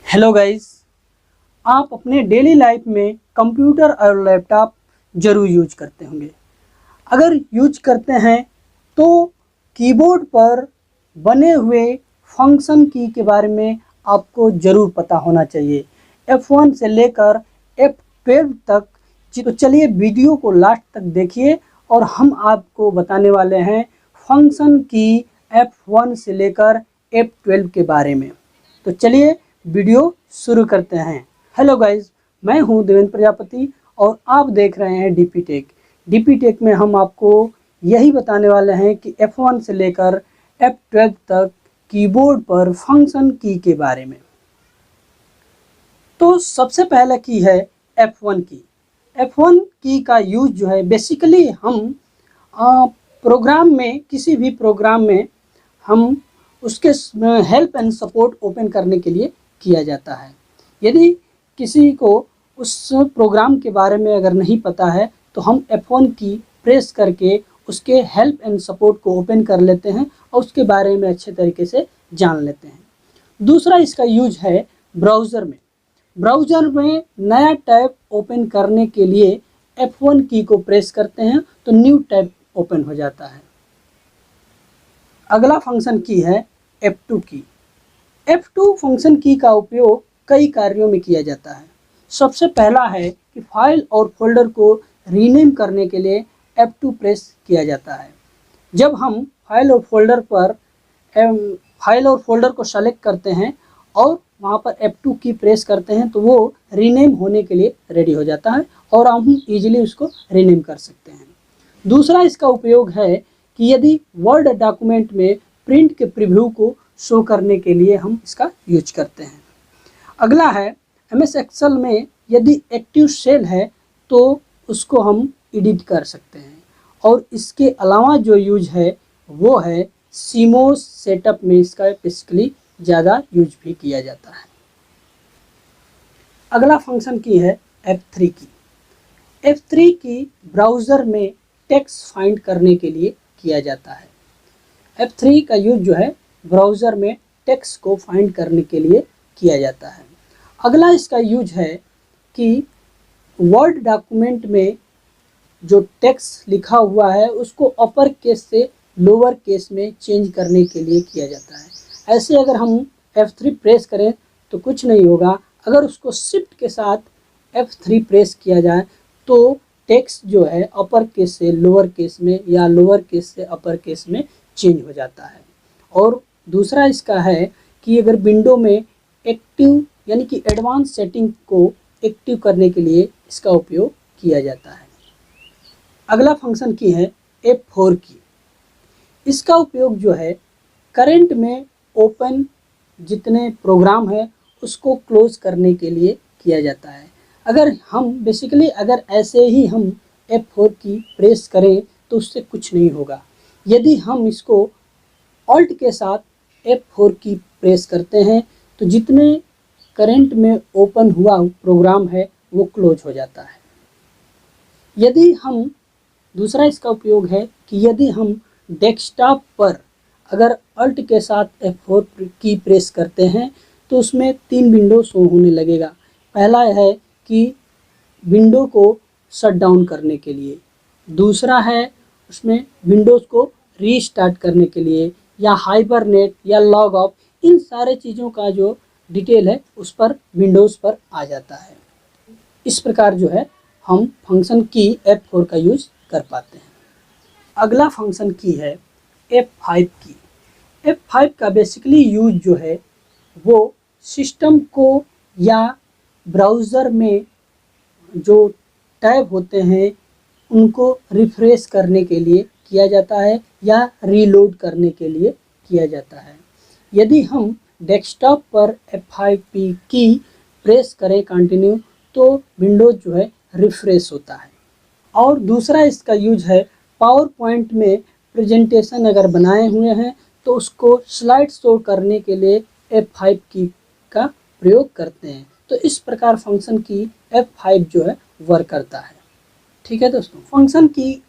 Hello guys, आप अपने daily life में कंप्यूटर और लैपटॉप ज़रूर यूज करते होंगे। अगर यूज करते हैं तो कीबोर्ड पर बने हुए फंक्शन की के बारे में आपको ज़रूर पता होना चाहिए। F1 से लेकर F12 तक। तो चलिए वीडियो को लास्ट तक देखिए और हम आपको बताने वाले हैं फंक्शन की F1 से लेकर F12 के बारे में। तो चलिए वीडियो शुरू करते हैं। हेलो गाइज, मैं हूं देवेंद्र प्रजापति और आप देख रहे हैं डीपी टेक। डीपी टेक में हम आपको यही बताने वाले हैं कि F1 से लेकर F12 तक कीबोर्ड पर फंक्शन की के बारे में। तो सबसे पहला की है F1 की। F1 की का यूज जो है बेसिकली हम प्रोग्राम में, किसी भी प्रोग्राम में हम उसके हेल्प एंड सपोर्ट ओपन करने के लिए किया जाता है। यदि किसी को उस प्रोग्राम के बारे में अगर नहीं पता है तो हम F1 की प्रेस करके उसके हेल्प एंड सपोर्ट को ओपन कर लेते हैं और उसके बारे में अच्छे तरीके से जान लेते हैं। दूसरा इसका यूज है ब्राउज़र में। ब्राउज़र में नया टैब ओपन करने के लिए F1 की को प्रेस करते हैं तो न्यू टैब ओपन हो जाता है। अगला फंक्शन की है F2 की। F2 फंक्शन की का उपयोग कई कार्यों में किया जाता है। सबसे पहला है कि फाइल और फोल्डर को रीनेम करने के लिए F2 प्रेस किया जाता है। जब हम फाइल और फोल्डर को सेलेक्ट करते हैं और वहाँ पर F2 की प्रेस करते हैं तो वो रीनेम होने के लिए रेडी हो जाता है और हम इजीली उसको रीनेम कर सकते हैं। दूसरा इसका उपयोग है कि यदि वर्ड डॉक्यूमेंट में प्रिंट के प्रीव्यू को शो करने के लिए हम इसका यूज करते हैं। अगला है MS एक्सेल में यदि एक्टिव सेल है तो उसको हम एडिट कर सकते हैं। और इसके अलावा जो यूज है वो है सीमोस सेटअप में इसका बेसिकली ज़्यादा यूज भी किया जाता है। अगला फंक्शन की है F3 की। F3 की ब्राउज़र में टेक्स्ट फाइंड करने के लिए किया जाता है। F3 का यूज जो है ब्राउज़र में टेक्स्ट को फाइंड करने के लिए किया जाता है। अगला इसका यूज है कि वर्ड डॉक्यूमेंट में जो टेक्स्ट लिखा हुआ है उसको अपर केस से लोअर केस में चेंज करने के लिए किया जाता है। ऐसे अगर हम F3 प्रेस करें तो कुछ नहीं होगा। अगर उसको शिफ्ट के साथ F3 प्रेस किया जाए तो टेक्स्ट जो है अपर केस से लोअर केस में या लोअर केस से अपर केस में चेंज हो जाता है। और दूसरा इसका है कि अगर विंडो में एक्टिव यानी कि एडवांस सेटिंग को एक्टिव करने के लिए इसका उपयोग किया जाता है। अगला फंक्शन की है F4 की। इसका उपयोग जो है करंट में ओपन जितने प्रोग्राम है उसको क्लोज करने के लिए किया जाता है। अगर हम बेसिकली अगर ऐसे ही हम F4 की प्रेस करें तो उससे कुछ नहीं होगा। यदि हम इसको ऑल्ट के साथ F4 की प्रेस करते हैं तो जितने करंट में ओपन हुआ प्रोग्राम है वो क्लोज हो जाता है। यदि हम दूसरा इसका उपयोग है कि यदि हम डेस्कटॉप पर अगर अल्ट के साथ F4 की प्रेस करते हैं तो उसमें 3 विंडो शो होने लगेगा। पहला है कि विंडो को शट डाउन करने के लिए, दूसरा है उसमें विंडोज़ को रीस्टार्ट करने के लिए या हाइबरनेट या लॉग ऑफ, इन सारे चीज़ों का जो डिटेल है उस पर विंडोज़ पर आ जाता है। इस प्रकार जो है हम फंक्शन की F4 का यूज़ कर पाते हैं। अगला फंक्शन की है F5 की। F5 का बेसिकली यूज जो है वो सिस्टम को या ब्राउज़र में जो टैब होते हैं उनको रिफ्रेश करने के लिए किया जाता है या रीलोड करने के लिए किया जाता है। यदि हम डेस्कटॉप पर F5 की प्रेस करें कंटिन्यू तो विंडोज़ जो है रिफ्रेश होता है। और दूसरा इसका यूज है पावर पॉइंट में प्रेजेंटेशन अगर बनाए हुए हैं तो उसको स्लाइड शो करने के लिए F5 की का प्रयोग करते हैं। तो इस प्रकार फंक्शन की F5 जो है वर्क करता है। ठीक है दोस्तों। फंक्शन की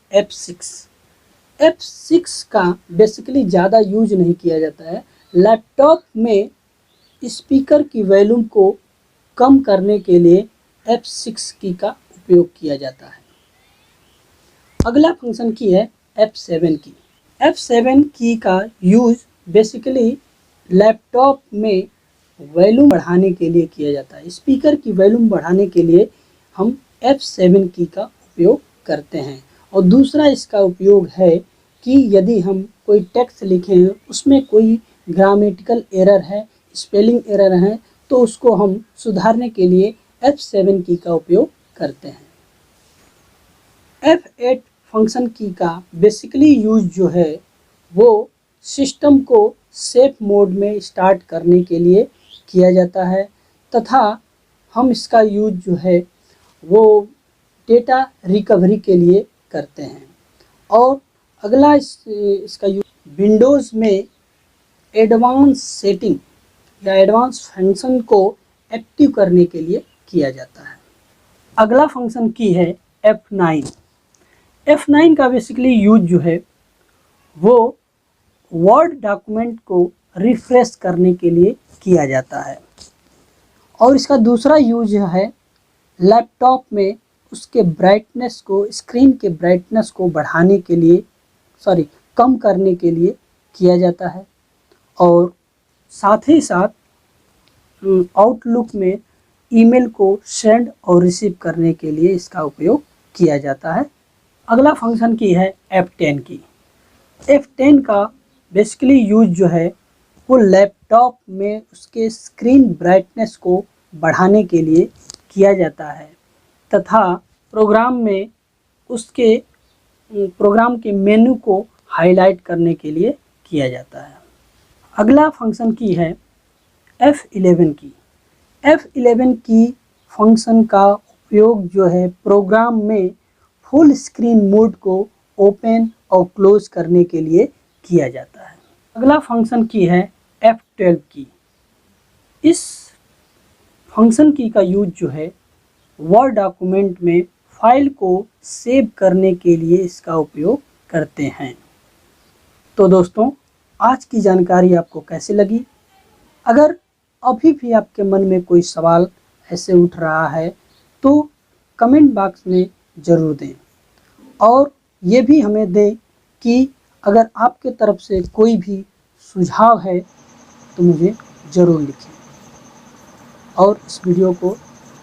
F6 का बेसिकली ज़्यादा यूज नहीं किया जाता है। लैपटॉप में स्पीकर की वॉल्यूम को कम करने के लिए F6 की का उपयोग किया जाता है। अगला फंक्शन की है F7 की। F7 की का यूज़ बेसिकली लैपटॉप में वॉल्यूम बढ़ाने के लिए किया जाता है। स्पीकर की वॉल्यूम बढ़ाने के लिए हम F7 की का उपयोग करते हैं। और दूसरा इसका उपयोग है कि यदि हम कोई टेक्स्ट लिखे हैं, उसमें कोई ग्रामेटिकल एरर है, स्पेलिंग एरर है, तो उसको हम सुधारने के लिए F7 की का उपयोग करते हैं। F8 फंक्शन की का बेसिकली यूज जो है वो सिस्टम को सेफ मोड में स्टार्ट करने के लिए किया जाता है, तथा हम इसका यूज जो है वो डेटा रिकवरी के लिए करते हैं। और अगला इसका यूज विंडोज़ में एडवांस सेटिंग या एडवांस फंक्शन को एक्टिव करने के लिए किया जाता है। अगला फंक्शन की है F9। F9 का बेसिकली यूज जो है वो वर्ड डॉक्यूमेंट को रिफ्रेश करने के लिए किया जाता है। और इसका दूसरा यूज है लैपटॉप में उसके ब्राइटनेस को, स्क्रीन के ब्राइटनेस को बढ़ाने के लिए, कम करने के लिए किया जाता है। और साथ ही साथ आउटलुक में ईमेल को सेंड और रिसीव करने के लिए इसका उपयोग किया जाता है। अगला फंक्शन की है F10 की। F10 का बेसिकली यूज जो है वो लैपटॉप में उसके स्क्रीन ब्राइटनेस को बढ़ाने के लिए किया जाता है, तथा प्रोग्राम में उसके प्रोग्राम के मेनू को हाईलाइट करने के लिए किया जाता है। अगला फंक्शन की है F11 की। F11 की फंक्शन का उपयोग जो है प्रोग्राम में फुल स्क्रीन मोड को ओपन और क्लोज करने के लिए किया जाता है। अगला फंक्शन की है F12 की। इस फंक्शन की का यूज जो है वर्ड डॉक्यूमेंट में फाइल को सेव करने के लिए इसका उपयोग करते हैं। तो दोस्तों, आज की जानकारी आपको कैसी लगी? अगर अभी भी आपके मन में कोई सवाल ऐसे उठ रहा है तो कमेंट बॉक्स में ज़रूर दें, और ये भी हमें दें कि अगर आपके तरफ से कोई भी सुझाव है तो मुझे ज़रूर लिखें। और इस वीडियो को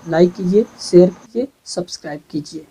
लाइक कीजिए, शेयर कीजिए, सब्सक्राइब कीजिए।